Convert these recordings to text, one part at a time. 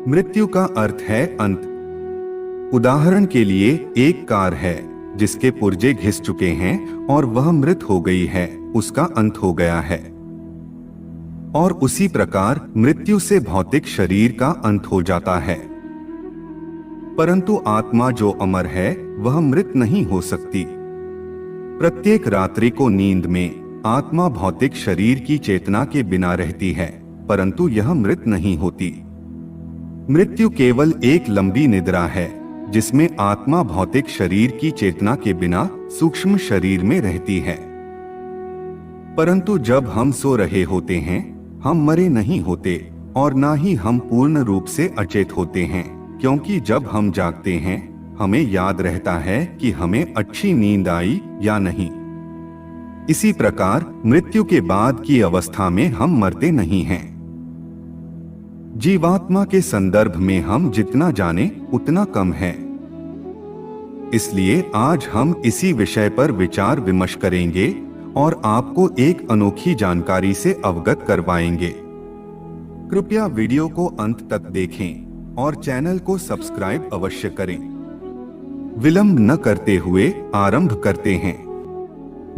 मृत्यु का अर्थ है अंत। उदाहरण के लिए एक कार है जिसके पुर्जे घिस चुके हैं और वह मृत हो गई है, उसका अंत हो गया है। और उसी प्रकार मृत्यु से भौतिक शरीर का अंत हो जाता है। परंतु आत्मा जो अमर है वह मृत नहीं हो सकती। प्रत्येक रात्रि को नींद में आत्मा भौतिक शरीर की चेतना के बिना रहती है, परंतु यह मृत नहीं होती। मृत्यु केवल एक लंबी निद्रा है जिसमें आत्मा भौतिक शरीर की चेतना के बिना सूक्ष्म शरीर में रहती है। परंतु जब हम सो रहे होते हैं, हम मरे नहीं होते और ना ही हम पूर्ण रूप से अचेत होते हैं, क्योंकि जब हम जागते हैं हमें याद रहता है कि हमें अच्छी नींद आई या नहीं। इसी प्रकार मृत्यु के बाद की अवस्था में हम मरते नहीं हैं। जीवात्मा के संदर्भ में हम जितना जाने उतना कम है। इसलिए आज हम इसी विषय पर विचार विमर्श करेंगे और आपको एक अनोखी जानकारी से अवगत करवाएंगे। कृपया वीडियो को अंत तक देखें और चैनल को सब्सक्राइब अवश्य करें। विलंब न करते हुए आरंभ करते हैं।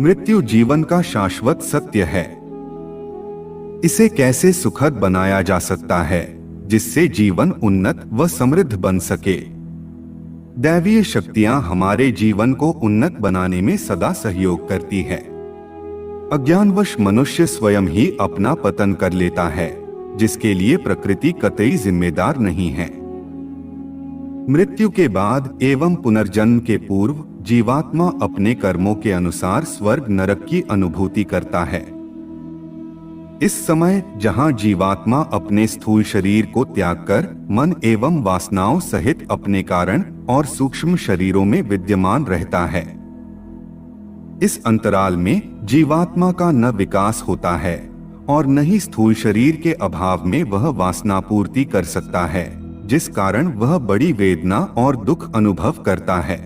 मृत्यु जीवन का शाश्वत सत्य है। इसे कैसे सुखद बनाया जा सकता है जिससे जीवन उन्नत व समृद्ध बन सके। दैवीय शक्तियां हमारे जीवन को उन्नत बनाने में सदा सहयोग करती है। अज्ञानवश मनुष्य स्वयं ही अपना पतन कर लेता है, जिसके लिए प्रकृति कतई जिम्मेदार नहीं है। मृत्यु के बाद एवं पुनर्जन्म के पूर्व जीवात्मा अपने कर्मों के अनुसार स्वर्ग नरक की अनुभूति करता है। इस समय जहां जीवात्मा अपने स्थूल शरीर को त्याग कर मन एवं वासनाओं सहित अपने कारण और सूक्ष्म शरीरों में विद्यमान रहता है, इस अंतराल में जीवात्मा का न विकास होता है और न ही स्थूल शरीर के अभाव में वह वासना पूर्ति कर सकता है, जिस कारण वह बड़ी वेदना और दुख अनुभव करता है।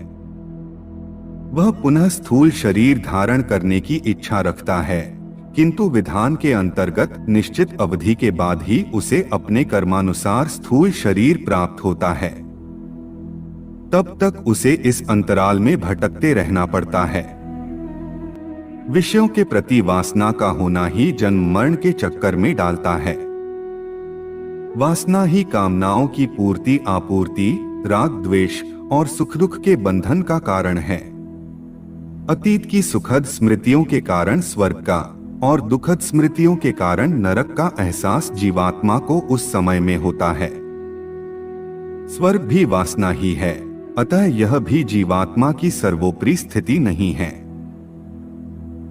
वह पुनः स्थूल शरीर धारण करने की इच्छा रखता है, किंतु विधान के अंतर्गत निश्चित अवधि के बाद ही उसे अपने कर्मानुसार स्थूल शरीर प्राप्त होता है। तब तक उसे इस अंतराल में भटकते रहना पड़ता है। विषयों के प्रति वासना का होना ही जन्म मरण के चक्कर में डालता है। वासना ही कामनाओं की पूर्ति आपूर्ति, राग द्वेष और सुख दुख के बंधन का कारण है। अतीत की सुखद स्मृतियों के कारण स्वर्ग का और दुखद स्मृतियों के कारण नरक का एहसास जीवात्मा को उस समय में होता है। स्वर्ग भी वासना ही है, अतः यह भी जीवात्मा की सर्वोपरि स्थिति नहीं है।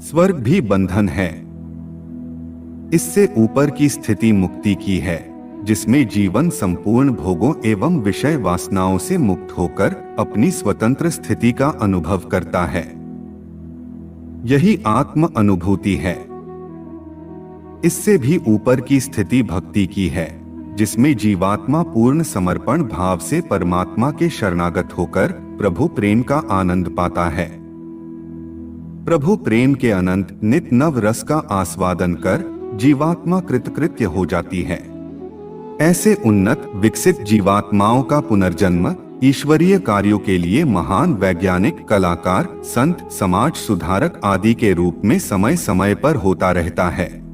स्वर्ग भी बंधन है। इससे ऊपर की स्थिति मुक्ति की है, जिसमें जीवन संपूर्ण भोगों एवं विषय वासनाओं से मुक्त होकर अपनी स्वतंत्र स्थिति का अनुभव करता है। यही आत्म अनुभूति है। इससे भी ऊपर की स्थिति भक्ति की है, जिसमें जीवात्मा पूर्ण समर्पण भाव से परमात्मा के शरणागत होकर प्रभु प्रेम का आनंद पाता है। प्रभु प्रेम के अनंत नित नव रस का आस्वादन कर जीवात्मा कृतकृत्य हो जाती है। ऐसे उन्नत विकसित जीवात्माओं का पुनर्जन्म ईश्वरीय कार्यों के लिए महान वैज्ञानिक, कलाकार, संत, समाज सुधारक आदि के रूप में समय समय पर होता रहता है।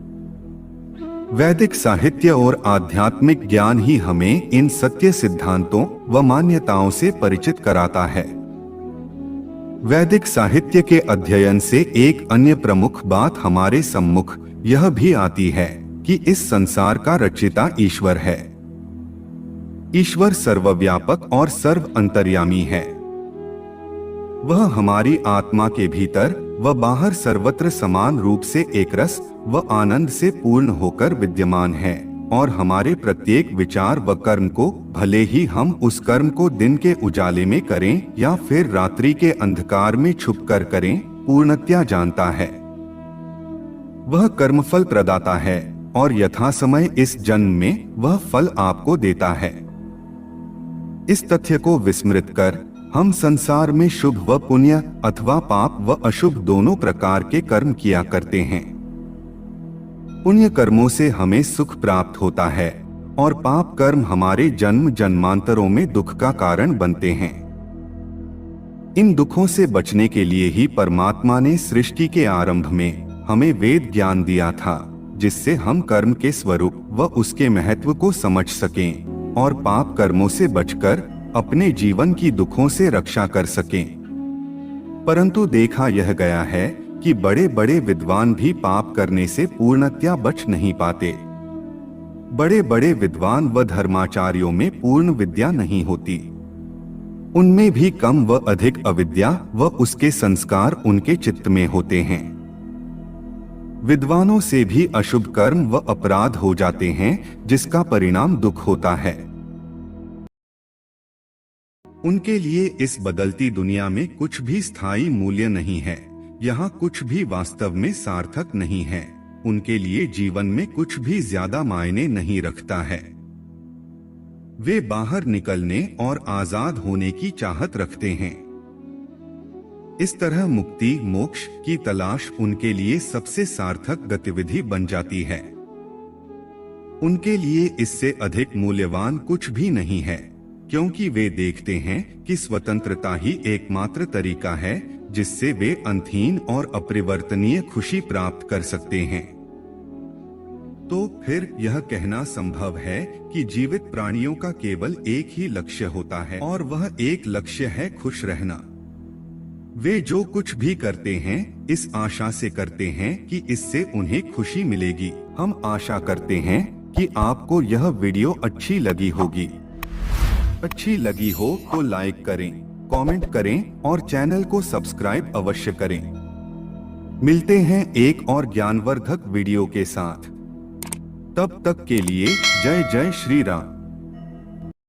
वैदिक साहित्य और आध्यात्मिक ज्ञान ही हमें इन सत्य सिद्धांतों व मान्यताओं से परिचित कराता है। वैदिक साहित्य के अध्ययन से एक अन्य प्रमुख बात हमारे सम्मुख यह भी आती है कि इस संसार का रचयिता ईश्वर है। ईश्वर सर्वव्यापक और सर्व अंतर्यामी है। वह हमारी आत्मा के भीतर व बाहर सर्वत्र समान रूप से एकरस व आनंद से पूर्ण होकर विद्यमान है और हमारे प्रत्येक विचार व कर्म को, भले ही हम उस कर्म को दिन के उजाले में करें या फिर रात्रि के अंधकार में छुपकर करें, पूर्णतया जानता है। वह कर्मफल प्रदाता है और यथासमय इस जन्म में वह फल आपको देता है। इस तथ्य को विस्मृत कर हम संसार में शुभ व पुण्य अथवा पाप व अशुभ दोनों प्रकार के कर्म किया करते हैं। पुण्य कर्मों से हमें सुख प्राप्त होता है और पाप कर्म हमारे जन्म जन्मांतरों में दुख का कारण बनते हैं। इन दुखों से बचने के लिए ही परमात्मा ने सृष्टि के आरंभ में हमें वेद ज्ञान दिया था, जिससे हम कर्म के स्वरूप व उसके महत्व को समझ सकें और पाप कर्मों से बचकर अपने जीवन की दुखों से रक्षा कर सकें। परंतु देखा यह गया है कि बड़े बड़े विद्वान भी पाप करने से पूर्णतया बच नहीं पाते। बड़े बड़े विद्वान व धर्माचार्यों में पूर्ण विद्या नहीं होती, उनमें भी कम व अधिक अविद्या व उसके संस्कार उनके चित्त में होते हैं। विद्वानों से भी अशुभ कर्म व अपराध हो जाते हैं, जिसका परिणाम दुख होता है। उनके लिए इस बदलती दुनिया में कुछ भी स्थायी मूल्य नहीं है, यहाँ कुछ भी वास्तव में सार्थक नहीं है। उनके लिए जीवन में कुछ भी ज्यादा मायने नहीं रखता है। वे बाहर निकलने और आजाद होने की चाहत रखते हैं। इस तरह मुक्ति मोक्ष की तलाश उनके लिए सबसे सार्थक गतिविधि बन जाती है। उनके लिए इससे अधिक मूल्यवान कुछ भी नहीं है, क्योंकि वे देखते हैं कि स्वतंत्रता ही एकमात्र तरीका है जिससे वे अंतहीन और अपरिवर्तनीय खुशी प्राप्त कर सकते हैं। तो फिर यह कहना संभव है कि जीवित प्राणियों का केवल एक ही लक्ष्य होता है, और वह एक लक्ष्य है खुश रहना। वे जो कुछ भी करते हैं इस आशा से करते हैं कि इससे उन्हें खुशी मिलेगी। हम आशा करते हैं कि आपको यह वीडियो अच्छी लगी होगी। अच्छी लगी हो तो लाइक करें, कमेंट करें और चैनल को सब्सक्राइब अवश्य करें। मिलते हैं एक और ज्ञानवर्धक वीडियो के साथ। तब तक के लिए जय जय श्री राम।